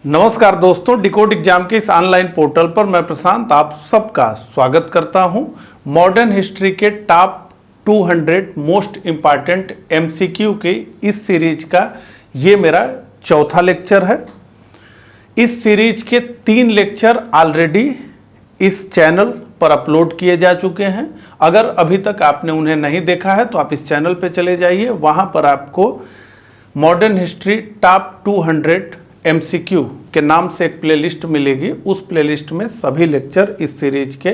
नमस्कार दोस्तों, decode exam के इस ऑनलाइन पोर्टल पर मैं प्रशांत आप सबका स्वागत करता हूं। मॉडर्न हिस्ट्री के टॉप 200 मोस्ट इम्पॉर्टेंट एमसीक्यू के इस सीरीज का ये मेरा चौथा लेक्चर है। इस सीरीज के 3 लेक्चर ऑलरेडी इस चैनल पर अपलोड किए जा चुके हैं। अगर अभी तक आपने उन्हें नहीं देखा है तो आप इस चैनल पर चले जाइए, वहां पर आपको मॉडर्न हिस्ट्री टॉप 200 एमसीक्यू के नाम से एक प्लेलिस्ट मिलेगी। उस प्लेलिस्ट में सभी लेक्चर इस सीरीज के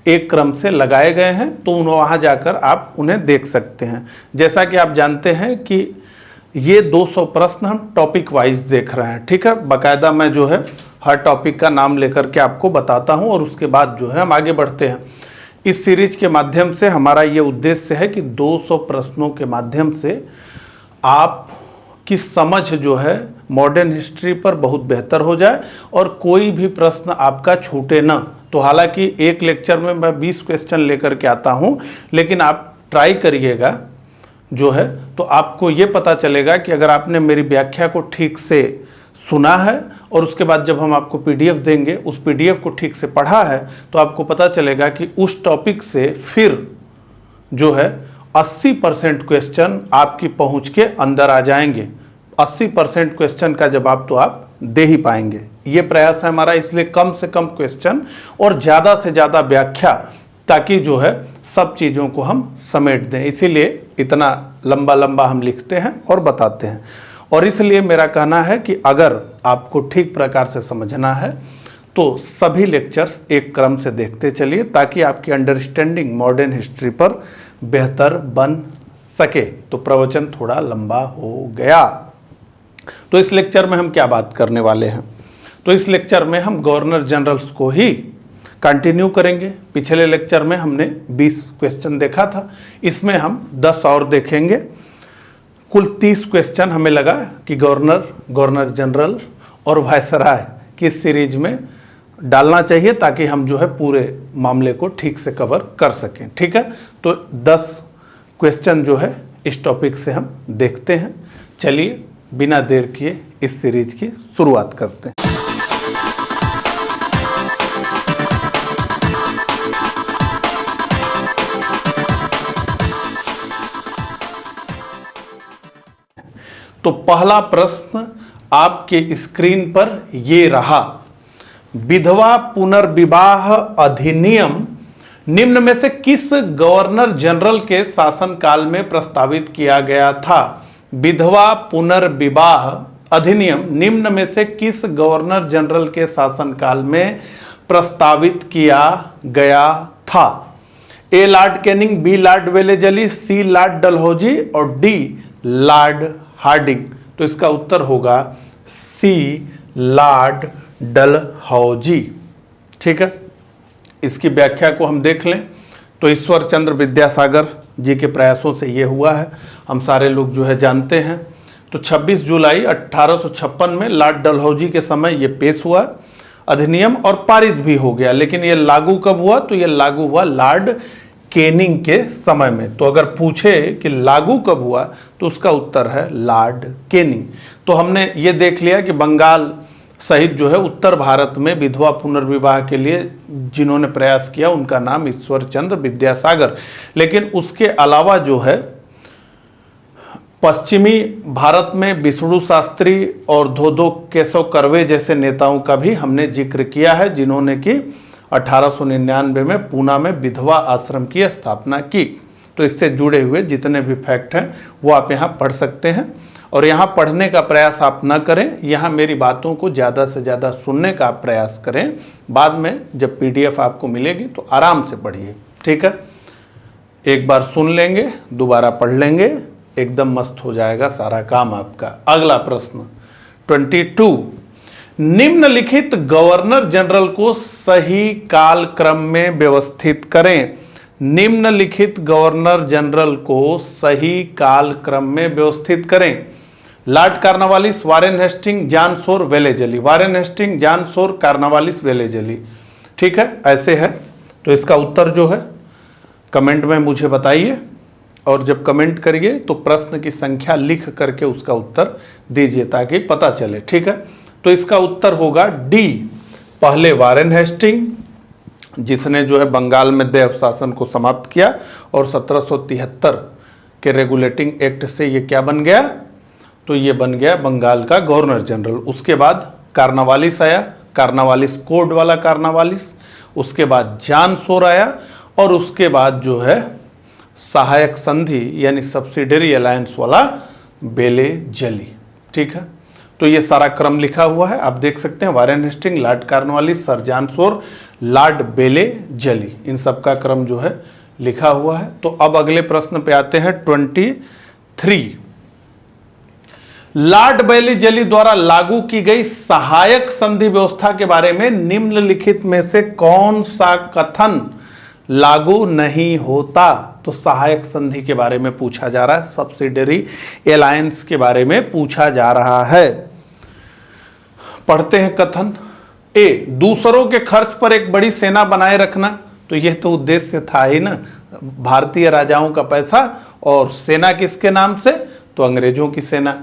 एक क्रम से लगाए गए हैं, तो वहाँ जाकर आप उन्हें देख सकते हैं। जैसा कि आप जानते हैं कि ये 200 प्रश्न हम टॉपिक वाइज देख रहे हैं, ठीक है। बाकायदा मैं जो है हर टॉपिक का नाम लेकर के आपको बताता हूँ और उसके बाद जो है हम आगे बढ़ते हैं। इस सीरीज के माध्यम से हमारा ये उद्देश्य है कि 200 प्रश्नों के माध्यम से आप की समझ जो है मॉडर्न हिस्ट्री पर बहुत बेहतर हो जाए और कोई भी प्रश्न आपका छूटे ना। तो हालांकि एक लेक्चर में मैं 20 क्वेश्चन लेकर के आता हूं, लेकिन आप ट्राई करिएगा जो है तो आपको ये पता चलेगा कि अगर आपने मेरी व्याख्या को ठीक से सुना है और उसके बाद जब हम आपको पीडीएफ देंगे, उस पीडीएफ को ठीक से पढ़ा है, तो आपको पता चलेगा कि उस टॉपिक से फिर जो है 80% क्वेश्चन आपकी पहुंच के अंदर आ जाएंगे। 80% क्वेश्चन का जवाब तो आप दे ही पाएंगे। ये प्रयास है हमारा, इसलिए कम से कम क्वेश्चन और ज़्यादा से ज़्यादा व्याख्या, ताकि जो है सब चीज़ों को हम समेट दें। इसीलिए इतना लंबा लंबा हम लिखते हैं और बताते हैं। और इसलिए मेरा कहना है कि अगर आपको ठीक प्रकार से समझना है तो सभी लेक्चर्स एक क्रम से देखते चलिए, ताकि आपकी अंडरस्टैंडिंग मॉडर्न हिस्ट्री पर बेहतर बन सके। तो प्रवचन थोड़ा लंबा हो गया, तो इस लेक्चर में हम क्या बात करने वाले हैं? तो इस लेक्चर में हम गवर्नर जनरल्स को ही कंटिन्यू करेंगे। पिछले लेक्चर में हमने 20 क्वेश्चन देखा था, इसमें हम 10 और देखेंगे। कुल 30 क्वेश्चन हमें लगा कि गवर्नर जनरल और वायसराय की सीरीज में डालना चाहिए, ताकि हम जो है पूरे मामले को ठीक से कवर कर सकें, ठीक है। तो 10 क्वेश्चन जो है इस टॉपिक से हम देखते हैं। चलिए बिना देर किए इस सीरीज की शुरुआत करते हैं। तो पहला प्रश्न आपके स्क्रीन पर ये रहा। विधवा पुनर्विवाह अधिनियम निम्न में से किस गवर्नर जनरल के शासनकाल में प्रस्तावित किया गया था? विधवा पुनर्विवाह अधिनियम निम्न में से किस गवर्नर जनरल के शासनकाल में प्रस्तावित किया गया था? A lord Canning, B Lord Wellesley, C lord Dalhousie और डी लॉर्ड हार्डिंग। तो इसका उत्तर होगा सी लॉर्ड डलहौजी, ठीक है। इसकी व्याख्या को हम देख लें तो ईश्वर चंद्र विद्यासागर जी के प्रयासों से ये हुआ है, हम सारे लोग जो है जानते हैं। तो 26 जुलाई 1856 में लॉर्ड डलहौजी के समय ये पेश हुआ अधिनियम और पारित भी हो गया। लेकिन ये लागू कब हुआ? तो ये लागू हुआ लॉर्ड कैनिंग के समय में। तो अगर पूछे कि लागू कब हुआ तो उसका उत्तर है लॉर्ड कैनिंग। तो हमने ये देख लिया कि बंगाल सहित जो है उत्तर भारत में विधवा पुनर्विवाह के लिए जिन्होंने प्रयास किया उनका नाम ईश्वर चंद्र विद्यासागर। लेकिन उसके अलावा जो है पश्चिमी भारत में विष्णु शास्त्री और धोधो केशव कर्वे जैसे नेताओं का भी हमने जिक्र किया है, जिन्होंने कि 1899 में पूना में विधवा आश्रम की स्थापना की। तो इससे जुड़े हुए जितने भी फैक्ट हैं वो आप यहाँ पढ़ सकते हैं। और यहाँ पढ़ने का प्रयास आप ना करें, यहाँ मेरी बातों को ज़्यादा से ज़्यादा सुनने का आप प्रयास करें। बाद में जब पीडीएफ आपको मिलेगी तो आराम से पढ़िए, ठीक है। एक बार सुन लेंगे, दोबारा पढ़ लेंगे, एकदम मस्त हो जाएगा सारा काम आपका। अगला प्रश्न 22, निम्नलिखित गवर्नर जनरल को सही काल क्रम में व्यवस्थित करें। निम्नलिखित गवर्नर जनरल को सही काल क्रम में व्यवस्थित करें। Lord Cornwallis, Warren Hasting, John Shore, Wellesley. Warren Hasting, John Shore, Cornwallis, Wellesley, ठीक है, ऐसे है। तो इसका उत्तर जो है कमेंट में मुझे बताइए। और जब कमेंट करिए तो प्रश्न की संख्या लिख करके उसका उत्तर दीजिए ताकि पता चले, ठीक है। तो इसका उत्तर होगा डी, पहले वारेन हेस्टिंग, जिसने जो है बंगाल में देव शासन को समाप्त किया, और 1773 के रेगुलेटिंग एक्ट से ये क्या बन गया, तो ये बन गया बंगाल का गवर्नर जनरल। उसके बाद कार्नावालिस आया, कार्नावालिस कोड वाला कार्नावालिस, उसके बाद जान शोर आया, और उसके बाद जो है सहायक संधि यानी सब्सिडरी अलायंस वाला बेले जली। ठीक है, तो ये सारा क्रम लिखा हुआ है, आप देख सकते हैं, Warren Hasting, Lord Cornwallis, Sir John Shore, Lord बेले जली, इन सब का क्रम जो है लिखा हुआ है। तो अब अगले प्रश्न पे आते हैं 23। लॉर्ड बेले जली द्वारा लागू की गई सहायक संधि व्यवस्था के बारे में निम्नलिखित में से कौन सा कथन लागू नहीं होता? तो सहायक संधि के बारे में पूछा जा रहा है, सब्सिडरी अलायंस के बारे में पूछा जा रहा है। पढ़ते हैं कथन। ए, दूसरों के खर्च पर एक बड़ी सेना बनाए रखना, तो यह तो उद्देश्य था ही ना, भारतीय राजाओं का पैसा, और सेना किसके नाम से, तो अंग्रेजों की सेना।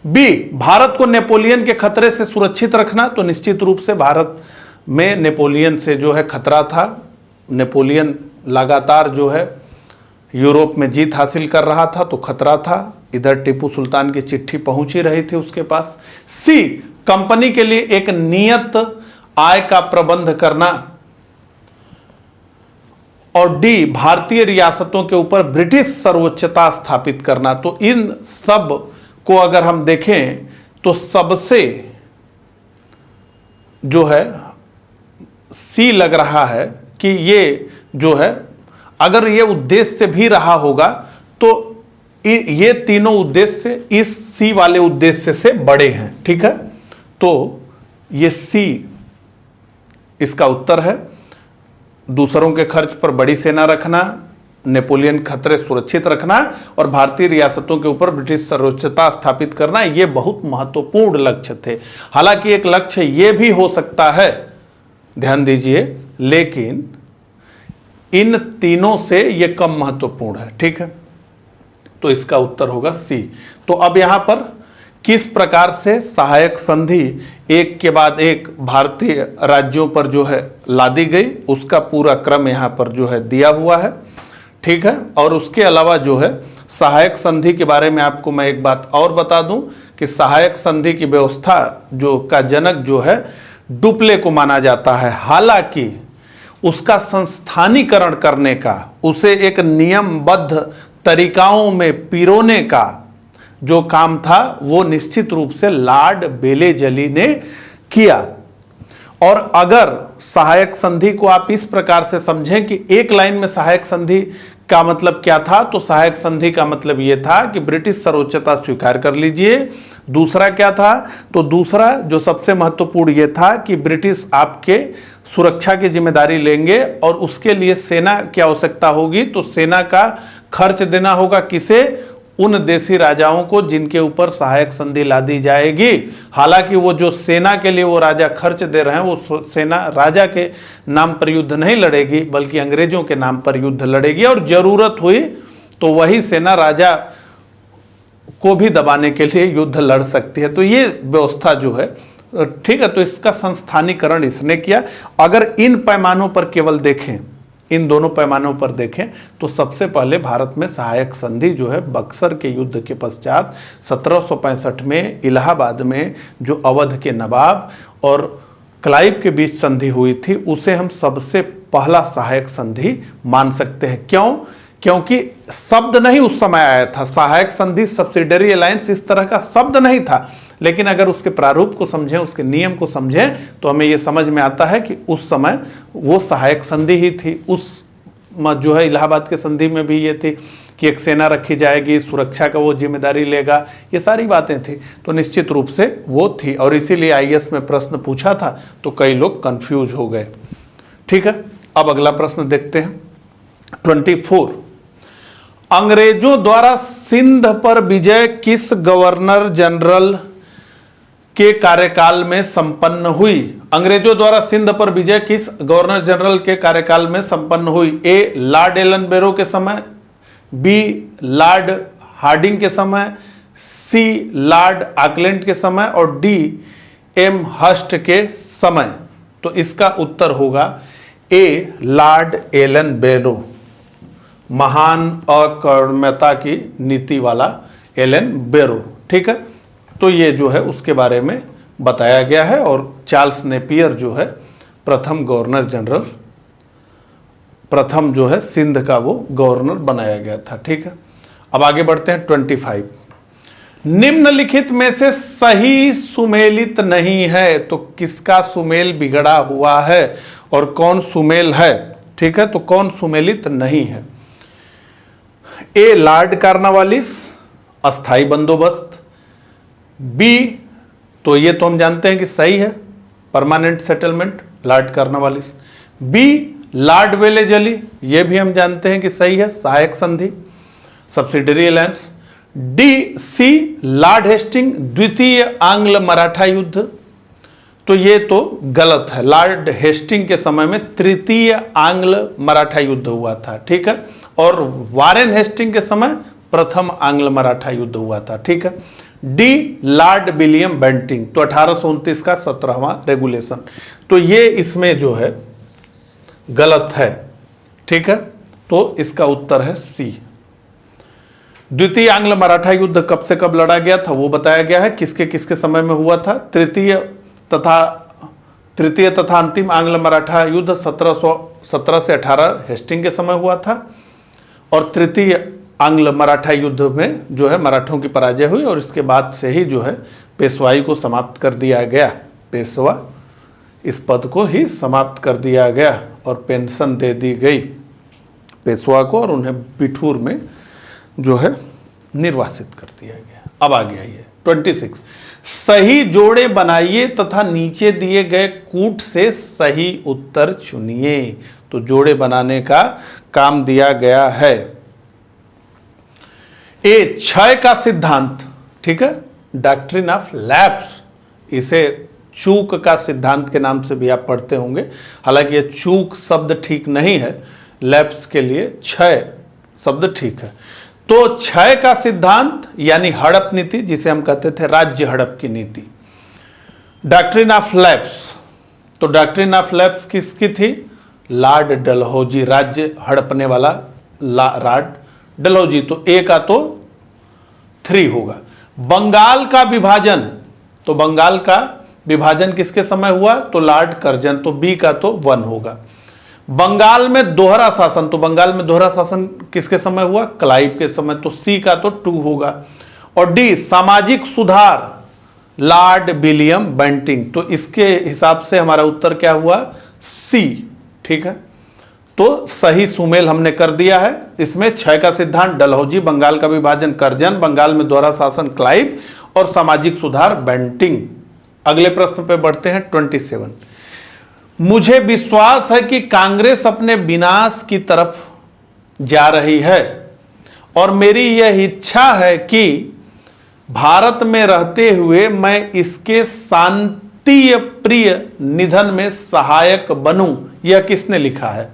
बी, भारत को नेपोलियन के खतरे से सुरक्षित रखना, तो निश्चित रूप से भारत में नेपोलियन से जो है खतरा था, नेपोलियन लगातार जो है यूरोप में जीत हासिल कर रहा था, तो खतरा था। इधर टीपू सुल्तान की चिट्ठी पहुंच ही रही थी उसके पास। सी, कंपनी के लिए एक नियत आय का प्रबंध करना, और डी, भारतीय रियासतों के ऊपर ब्रिटिश सर्वोच्चता स्थापित करना। तो इन सब को अगर हम देखें तो सबसे जो है सी लग रहा है कि ये जो है, अगर ये उद्देश्य भी रहा होगा तो ये तीनों उद्देश्य इस सी वाले उद्देश्य से बड़े हैं। ठीक है, तो ये सी इसका उत्तर है। दूसरों के खर्च पर बड़ी सेना रखना, नेपोलियन खतरे सुरक्षित रखना, और भारतीय रियासतों के ऊपर ब्रिटिश सर्वोच्चता स्थापित करना, ये बहुत महत्वपूर्ण लक्ष्य थे। हालांकि एक लक्ष्य ये भी हो सकता है, ध्यान दीजिए, लेकिन इन तीनों से ये कम महत्वपूर्ण है। ठीक है, तो इसका उत्तर होगा सी। तो अब यहां पर किस प्रकार से सहायक संधि एक के बाद एक भारतीय राज्यों पर जो है लादी गई, उसका पूरा क्रम यहां पर जो है दिया हुआ है। ठीक है, और उसके अलावा जो है सहायक संधि के बारे में आपको मैं एक बात और बता दूं कि सहायक संधि की व्यवस्था जो का जनक जो है डुप्ले को माना जाता है। हालांकि उसका संस्थानीकरण करने का, उसे एक नियमबद्ध तरीकाओं में पिरोने का जो काम था, वो निश्चित रूप से लॉर्ड बेले जली ने किया। और अगर सहायक संधि को आप इस प्रकार से समझें कि एक लाइन में सहायक संधि का मतलब क्या था, तो सहायक संधि का मतलब यह था कि ब्रिटिश सर्वोच्चता स्वीकार कर लीजिए। दूसरा क्या था, तो दूसरा जो सबसे महत्वपूर्ण यह था कि ब्रिटिश आपके सुरक्षा की जिम्मेदारी लेंगे, और उसके लिए सेना की आवश्यकता होगी, तो सेना का खर्च देना होगा किसे, उन देशी राजाओं को जिनके ऊपर सहायक संधि लादी जाएगी। हालांकि वो जो सेना के लिए वो राजा खर्च दे रहे हैं, वो सेना राजा के नाम पर युद्ध नहीं लड़ेगी, बल्कि अंग्रेजों के नाम पर युद्ध लड़ेगी, और जरूरत हुई तो वही सेना राजा को भी दबाने के लिए युद्ध लड़ सकती है। तो ये व्यवस्था जो है, ठीक है, तो इसका संस्थानीकरण इसने किया। अगर इन पैमानों पर केवल देखें, इन दोनों पैमानों पर देखें, तो सबसे पहले भारत में सहायक संधि जो है बक्सर के युद्ध के पश्चात 1765 में इलाहाबाद में जो अवध के नवाब और क्लाइव के बीच संधि हुई थी, उसे हम सबसे पहला सहायक संधि मान सकते हैं। क्यों? क्योंकि शब्द नहीं उस समय आया था, सहायक संधि, सब्सिडरी अलायंस, इस तरह का शब्द नहीं था, लेकिन अगर उसके प्रारूप को समझें, उसके नियम को समझें, तो हमें यह समझ में आता है कि उस समय वो सहायक संधि ही थी। उस जो है इलाहाबाद के संधि में भी ये थी कि एक सेना रखी जाएगी, सुरक्षा का वो जिम्मेदारी लेगा, ये सारी बातें थी। तो निश्चित रूप से वो थी, और इसीलिए आईएएस में प्रश्न पूछा था तो कई लोग कंफ्यूज हो गए। ठीक है, अब अगला प्रश्न देखते हैं 24। अंग्रेजों द्वारा सिंध पर विजय किस गवर्नर जनरल के कार्यकाल में संपन्न हुई? अंग्रेजों द्वारा सिंध पर विजय किस गवर्नर जनरल के कार्यकाल में संपन्न हुई? ए, लॉर्ड एलन बेरो के समय, बी, लॉर्ड हार्डिंग के समय, सी, लॉर्ड ऑकलैंड के समय, और डी, एम हस्ट के समय? तो इसका उत्तर होगा ए, लॉर्ड एलन बेरो, महान अकर्मण्यता की नीति वाला एलन बेरो। ठीक है, तो ये जो है उसके बारे में बताया गया है। और चार्ल्स नेपियर जो है प्रथम गवर्नर जनरल, प्रथम जो है सिंध का वो गवर्नर बनाया गया था। ठीक है, अब आगे बढ़ते हैं 25। निम्नलिखित में से सही सुमेलित नहीं है, तो किसका सुमेल बिगड़ा हुआ है और कौन सुमेल है? ठीक है, तो कौन सुमेलित नहीं है? ए, लॉर्ड कार्नवालिस, अस्थाई बंदोबस्त। बी, तो ये तो हम जानते हैं कि सही है, permanent settlement, Lord Cornwallis. B, Lord Wellesley, ये भी हम जानते हैं कि सही है, सहायक संधि, सब्सिडरी अलायंस। डी, सी, लॉर्ड हेस्टिंग, द्वितीय आंग्ल मराठा युद्ध, तो ये तो गलत है। लॉर्ड हेस्टिंग के समय में तृतीय आंग्ल मराठा युद्ध हुआ था। ठीक है, और वारेन हेस्टिंग के समय प्रथम आंग्ल मराठा युद्ध हुआ था। ठीक है। डी, लॉर्ड विलियम बेंटिंग, तो 1829 का 17वां रेगुलेशन, तो ये इसमें जो है गलत है। ठीक है, तो इसका उत्तर है सी। द्वितीय आंग्ल मराठा युद्ध कब से कब लड़ा गया था वो बताया गया है, किसके किसके समय में हुआ था। तृतीय तथा अंतिम आंग्ल मराठा युद्ध 1717 से 18 हेस्टिंग के समय हुआ था, और तृतीय आंग्ल मराठा युद्ध में जो है मराठों की पराजय हुई, और इसके बाद से ही जो है पेशवाई को समाप्त कर दिया गया। पेशवा इस पद को ही समाप्त कर दिया गया और पेंशन दे दी गई पेशवा को, और उन्हें बिठूर में जो है निर्वासित कर दिया गया। अब आ गया ये 26। सही जोड़े बनाइए तथा नीचे दिए गए कूट से सही उत्तर चुनिए। तो जोड़े बनाने का काम दिया गया है। ए, क्षय का सिद्धांत, ठीक है, डॉक्ट्रिन ऑफ लैप्स, इसे चूक का सिद्धांत के नाम से भी आप पढ़ते होंगे, हालांकि ये चूक शब्द ठीक नहीं है, लैप्स के लिए क्षय शब्द ठीक है। तो क्षय का सिद्धांत यानी हड़प नीति, जिसे हम कहते थे राज्य हड़प की नीति। डॉक्ट्रिन ऑफ लैप्स, तो डॉक्ट्रिन ऑफ लैप्स किसकी थी? लॉर्ड डलहौजी, राज्य हड़पने वाला लॉर्ड डलहौजी, तो ए का तो 3 होगा। बंगाल का विभाजन, तो बंगाल का विभाजन किसके समय हुआ? तो लॉर्ड कर्जन, तो बी का तो 1 होगा। बंगाल में दोहरा शासन, तो बंगाल में दोहरा शासन किसके समय हुआ? क्लाइव के समय, तो सी का तो 2 होगा। और डी, सामाजिक सुधार, लॉर्ड विलियम बेंटिंग, तो इसके हिसाब से हमारा उत्तर क्या हुआ? सी। ठीक है, तो सही सुमेल हमने कर दिया है। इसमें क्षय का सिद्धांत डलहौजी, बंगाल का विभाजन कर्जन, बंगाल में दोहरा शासन क्लाइव, और सामाजिक सुधार बेंटिंग। अगले प्रश्न पे बढ़ते हैं 27। मुझे विश्वास है कि कांग्रेस अपने विनाश की तरफ जा रही है, और मेरी यह इच्छा है कि भारत में रहते हुए मैं इसके शांति प्रिय निधन में सहायक बनूं। यह किसने लिखा है?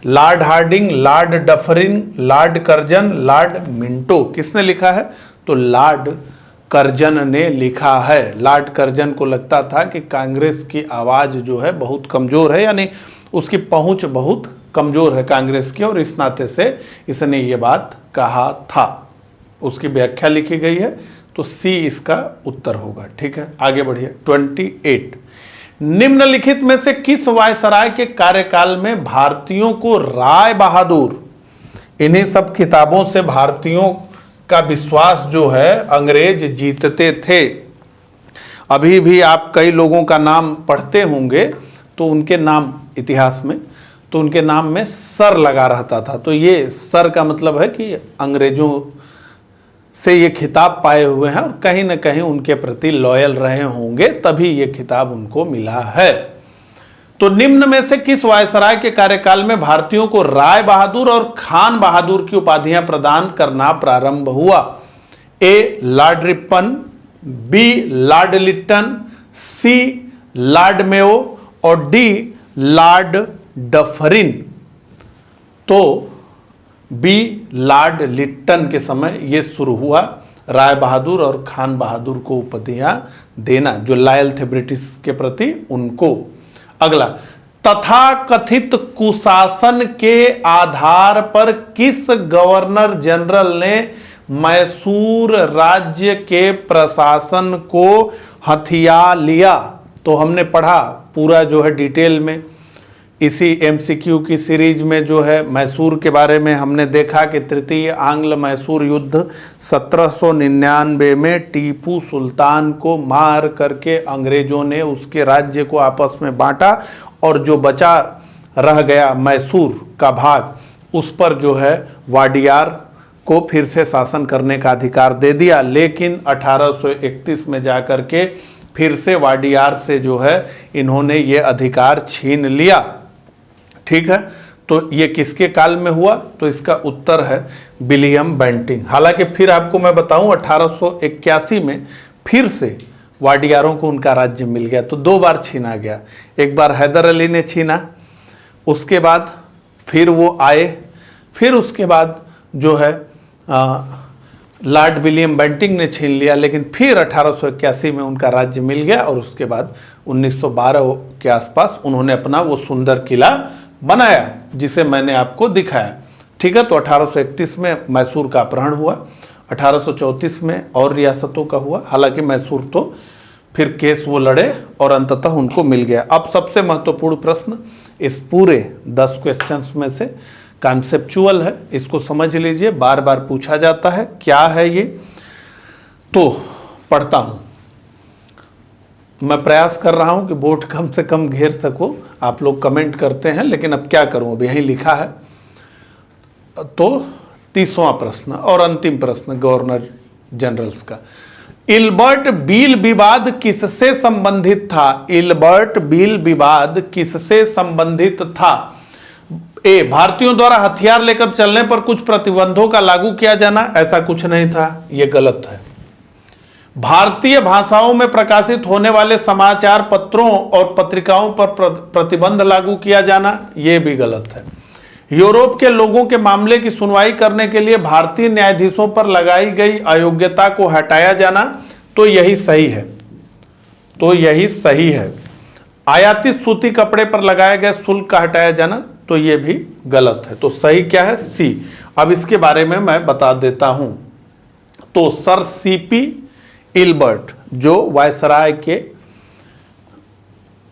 Lord Hardinge, Lord Dufferin, Lord Curzon, Lord Minto, किसने लिखा है? तो लॉर्ड कर्जन ने लिखा है। लॉर्ड कर्जन को लगता था कि कांग्रेस की आवाज जो है बहुत कमजोर है, यानी उसकी पहुंच बहुत कमजोर है कांग्रेस की, और इस नाते से इसने ये बात कहा था। उसकी व्याख्या लिखी गई है, तो सी इसका उत्तर होगा। ठीक है, आगे बढ़िए 28। निम्नलिखित में से किस वायसराय के कार्यकाल में भारतीयों को राय बहादुर, इन्हीं सब किताबों से भारतीयों का विश्वास जो है अंग्रेज जीतते थे। अभी भी आप कई लोगों का नाम पढ़ते होंगे तो उनके नाम इतिहास में, तो उनके नाम में सर लगा रहता था। तो ये सर का मतलब है कि अंग्रेजों से ये खिताब पाए हुए हैं और कहीं ना कहीं उनके प्रति लॉयल रहे होंगे, तभी ये खिताब उनको मिला है। तो निम्न में से किस वायसराय के कार्यकाल में भारतीयों को राय बहादुर और खान बहादुर की उपाधियां प्रदान करना प्रारंभ हुआ? A, lord Ripon, B, lord Lytton, C, lord Mayo, और डी, लॉर्ड डफरिन। तो बी, लॉर्ड लिट्टन के समय यह शुरू हुआ राय बहादुर और खान बहादुर को उपाधियां देना, जो लॉयल थे ब्रिटिश के प्रति उनको। अगला, तथाकथित कुशासन के आधार पर किस गवर्नर जनरल ने मैसूर राज्य के प्रशासन को हथिया लिया? तो हमने पढ़ा पूरा जो है डिटेल में इसी एमसीक्यू की सीरीज में जो है मैसूर के बारे में हमने देखा कि तृतीय आंग्ल मैसूर युद्ध 1799 में टीपू सुल्तान को मार करके अंग्रेजों ने उसके राज्य को आपस में बांटा और जो बचा रह गया मैसूर का भाग उस पर जो है वाडियार को फिर से शासन करने का अधिकार दे दिया। लेकिन 1831 में जाकर के फिर से वाडियार से जो है इन्होंने ये अधिकार छीन लिया। ठीक है, तो ये किसके काल में हुआ? तो इसका उत्तर है विलियम बेंटिंग। हालांकि फिर आपको मैं बताऊं 1881 में फिर से वाडियारों को उनका राज्य मिल गया, तो 2 बार छीना गया। एक बार हैदर अली ने छीना, उसके बाद फिर वो आए, फिर उसके बाद जो है लॉर्ड विलियम बेंटिंग ने छीन लिया, लेकिन फिर 1881 में उनका राज्य मिल गया और उसके बाद 1912 के आसपास उन्होंने अपना वो सुंदर किला बनाया जिसे मैंने आपको दिखाया। ठीक है, तो 1831 में मैसूर का अपहरण हुआ, 1834 में और रियासतों का हुआ। हालांकि मैसूर तो फिर केस वो लड़े और अंततः उनको मिल गया। अब सबसे महत्वपूर्ण प्रश्न इस पूरे 10 क्वेश्चंस में से कॉन्सेप्चुअल है, इसको समझ लीजिए, बार बार पूछा जाता है क्या है ये। तो पढ़ता हूं, मैं प्रयास कर रहा हूं कि बोर्ड कम से कम घेर सको। आप लोग कमेंट करते हैं, लेकिन अब क्या करूं, अब यहीं लिखा है। तो 30वां प्रश्न और अंतिम प्रश्न गवर्नर जनरल्स का, इल्बर्ट बील विवाद किससे संबंधित था? इल्बर्ट बील विवाद किससे संबंधित था? ए, भारतीयों द्वारा हथियार लेकर चलने पर कुछ प्रतिबंधों का लागू किया जाना, ऐसा कुछ नहीं था, यह गलत है। भारतीय भाषाओं में प्रकाशित होने वाले समाचार पत्रों और पत्रिकाओं पर प्रतिबंध लागू किया जाना, यह भी गलत है। यूरोप के लोगों के मामले की सुनवाई करने के लिए भारतीय न्यायाधीशों पर लगाई गई अयोग्यता को हटाया जाना, तो यही सही है, तो यही सही है। आयातित सूती कपड़े पर लगाए गए शुल्क का हटाया जाना, तो यह भी गलत है। तो सही क्या है? सी। अब इसके बारे में मैं बता देता हूं। तो सर सीपी इल्बर्ट जो वायसराय के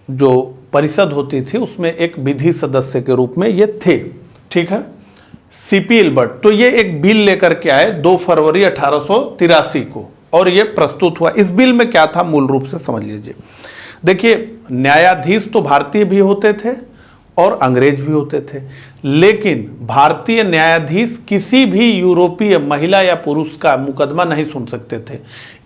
जो परिषद होती थी उसमें एक विधि सदस्य के रूप में ये थे। ठीक है, सीपी इल्बर्ट, तो ये एक बिल लेकर के आए 2 फरवरी 1883 को और ये प्रस्तुत हुआ। इस बिल में क्या था मूल रूप से समझ लीजिए। देखिए, न्यायाधीश तो भारतीय भी होते थे और अंग्रेज भी होते थे, लेकिन भारतीय न्यायाधीश किसी भी यूरोपीय महिला या पुरुष का मुकदमा नहीं सुन सकते थे।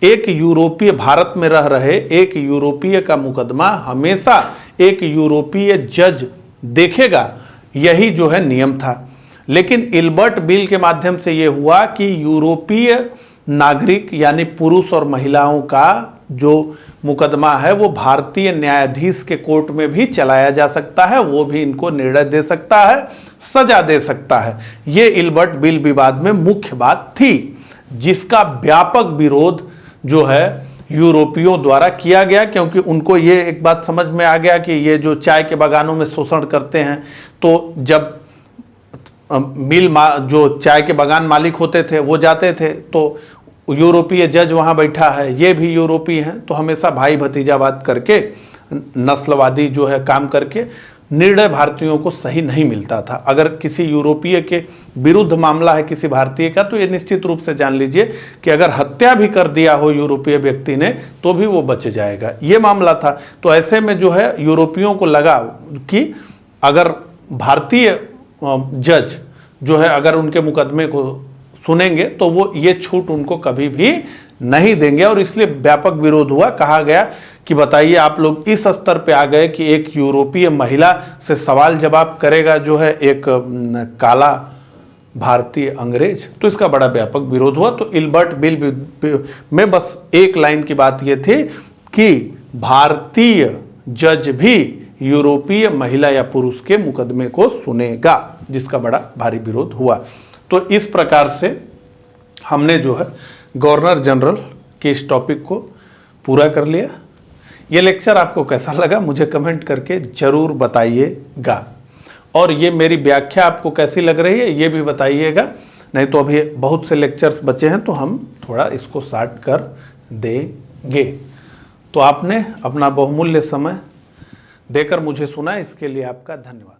एक यूरोपीय, भारत में रह रहे एक यूरोपीय का मुकदमा हमेशा एक यूरोपीय जज देखेगा, यही जो है नियम था। लेकिन इल्बर्ट बिल के माध्यम से यह हुआ कि यूरोपीय नागरिक यानी पुरुष और महिलाओं का जो मुकदमा है वो भारतीय न्यायाधीश के कोर्ट में भी चलाया जा सकता है, वो भी इनको निर्णय दे सकता है, सजा दे सकता है। ये इल्बर्ट बिल विवाद में मुख्य बात थी, जिसका व्यापक विरोध जो है यूरोपियों द्वारा किया गया, क्योंकि उनको ये एक बात समझ में आ गया कि ये जो चाय के बागानों में शोषण करते हैं, तो जब जो चाय के बागान मालिक होते थे वो जाते थे तो यूरोपीय जज वहाँ बैठा है, ये भी यूरोपीय हैं, तो हमेशा भाई भतीजावाद करके नस्लवादी जो है काम करके निर्णय भारतीयों को सही नहीं मिलता था। अगर किसी यूरोपीय के विरुद्ध मामला है किसी भारतीय का, तो ये निश्चित रूप से जान लीजिए कि अगर हत्या भी कर दिया हो यूरोपीय व्यक्ति ने तो भी वो बच जाएगा, ये मामला था। तो ऐसे में जो है यूरोपियों को लगा कि अगर भारतीय जज जो है अगर उनके मुकदमे को सुनेंगे तो वो ये छूट उनको कभी भी नहीं देंगे, और इसलिए व्यापक विरोध हुआ। कहा गया कि बताइए आप लोग इस स्तर पे आ गए कि एक यूरोपीय महिला से सवाल जवाब करेगा जो है एक काला भारतीय अंग्रेज, तो इसका बड़ा व्यापक विरोध हुआ। तो इल्बर्ट बिल में बस एक लाइन की बात यह थी कि भारतीय जज भी यूरोपीय महिला या पुरुष के मुकदमे को सुनेगा, जिसका बड़ा भारी विरोध हुआ। तो इस प्रकार से हमने जो है गवर्नर जनरल के इस टॉपिक को पूरा कर लिया। ये लेक्चर आपको कैसा लगा मुझे कमेंट करके ज़रूर बताइएगा, और ये मेरी व्याख्या आपको कैसी लग रही है ये भी बताइएगा। नहीं तो अभी बहुत से लेक्चर्स बचे हैं तो हम थोड़ा इसको शार्ट कर देंगे। तो आपने अपना बहुमूल्य समय देकर मुझे सुना, इसके लिए आपका धन्यवाद।